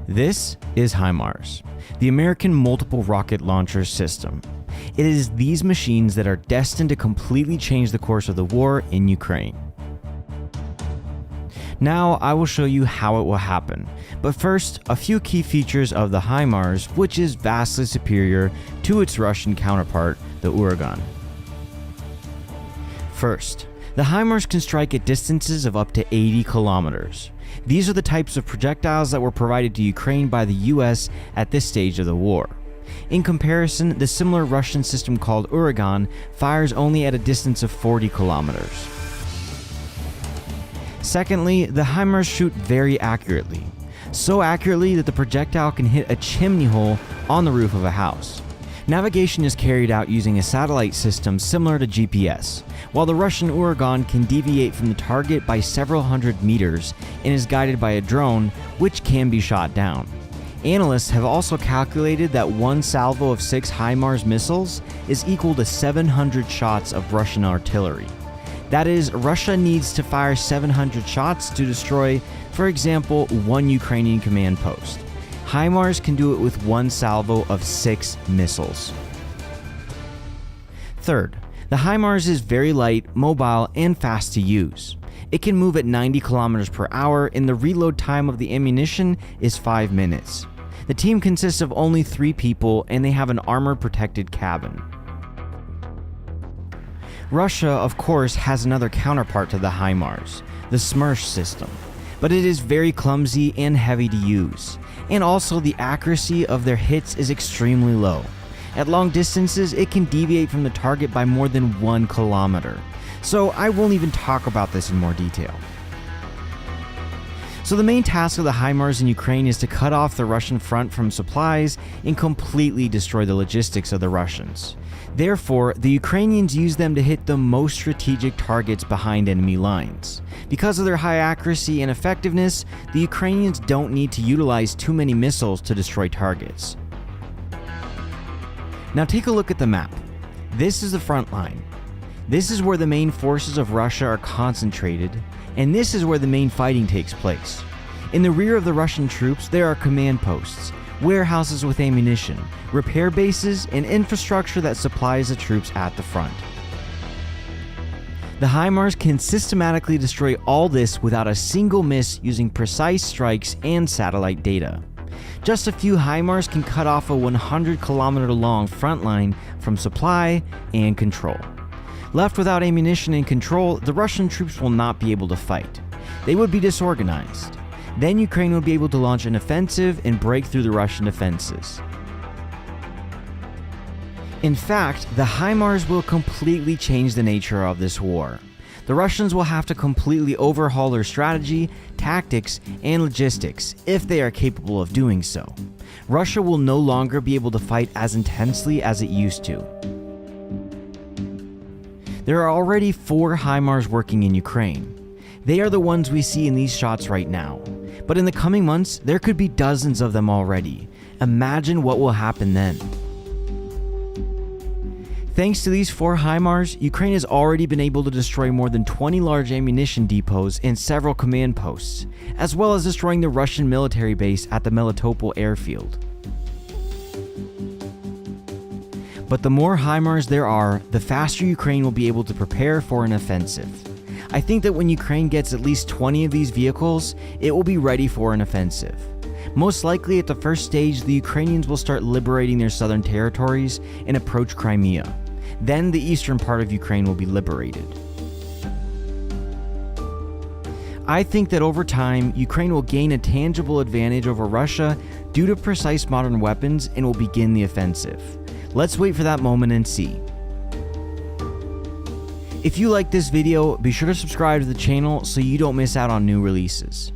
This is HIMARS, the American Multiple Rocket Launcher System. It is these machines that are destined to completely change the course of the war in Ukraine. Now I will show you how it will happen, but first a few key features of the HIMARS, which is vastly superior to its Russian counterpart, the Uragan. First, the HIMARS can strike at distances of up to 80 kilometers. These are the types of projectiles that were provided to Ukraine by the US at this stage of the war. In comparison, the similar Russian system called Uragan fires only at a distance of 40 kilometers. Secondly, the HIMARS shoot very accurately. So accurately that the projectile can hit a chimney hole on the roof of a house. Navigation is carried out using a satellite system similar to GPS, while the Russian Uragan can deviate from the target by several hundred meters and is guided by a drone, which can be shot down. Analysts have also calculated that one salvo of 6 HIMARS missiles is equal to 700 shots of Russian artillery. That is, Russia needs to fire 700 shots to destroy, for example, one Ukrainian command post. HIMARS can do it with one salvo of 6 missiles. Third, the HIMARS is very light, mobile, and fast to use. It can move at 90 kilometers per hour, and the reload time of the ammunition is 5 minutes. The team consists of only 3 people, and they have an armor-protected cabin. Russia, of course, has another counterpart to the HIMARS, the HIMARS system, but it is very clumsy and heavy to use, and also the accuracy of their hits is extremely low. At long distances, it can deviate from the target by more than 1 kilometer, so I won't even talk about this in more detail. So the main task of the HIMARS in Ukraine is to cut off the Russian front from supplies and completely destroy the logistics of the Russians. Therefore, the Ukrainians use them to hit the most strategic targets behind enemy lines. Because of their high accuracy and effectiveness, the Ukrainians don't need to utilize too many missiles to destroy targets. Now take a look at the map. This is the front line. This is where the main forces of Russia are concentrated, and this is where the main fighting takes place. In the rear of the Russian troops, there are command posts, warehouses with ammunition, repair bases, and infrastructure that supplies the troops at the front. The HIMARS can systematically destroy all this without a single miss using precise strikes and satellite data. Just a few HIMARS can cut off a 100-kilometer-long front line from supply and control. Left without ammunition and control, the Russian troops will not be able to fight. They would be disorganized. Then Ukraine would be able to launch an offensive and break through the Russian defenses. In fact, the HIMARS will completely change the nature of this war. The Russians will have to completely overhaul their strategy, tactics, and logistics if they are capable of doing so. Russia will no longer be able to fight as intensely as it used to. There are already 4 HIMARS working in Ukraine. They are the ones we see in these shots right now. But in the coming months, there could be dozens of them already. Imagine what will happen then. Thanks to these 4 HIMARS, Ukraine has already been able to destroy more than 20 large ammunition depots and several command posts, as well as destroying the Russian military base at the Melitopol airfield. But the more HIMARS there are, the faster Ukraine will be able to prepare for an offensive. I think that when Ukraine gets at least 20 of these vehicles, it will be ready for an offensive. Most likely at the first stage, the Ukrainians will start liberating their southern territories and approach Crimea. Then the eastern part of Ukraine will be liberated. I think that over time, Ukraine will gain a tangible advantage over Russia due to precise modern weapons and will begin the offensive. Let's wait for that moment and see. If you like this video, be sure to subscribe to the channel so you don't miss out on new releases.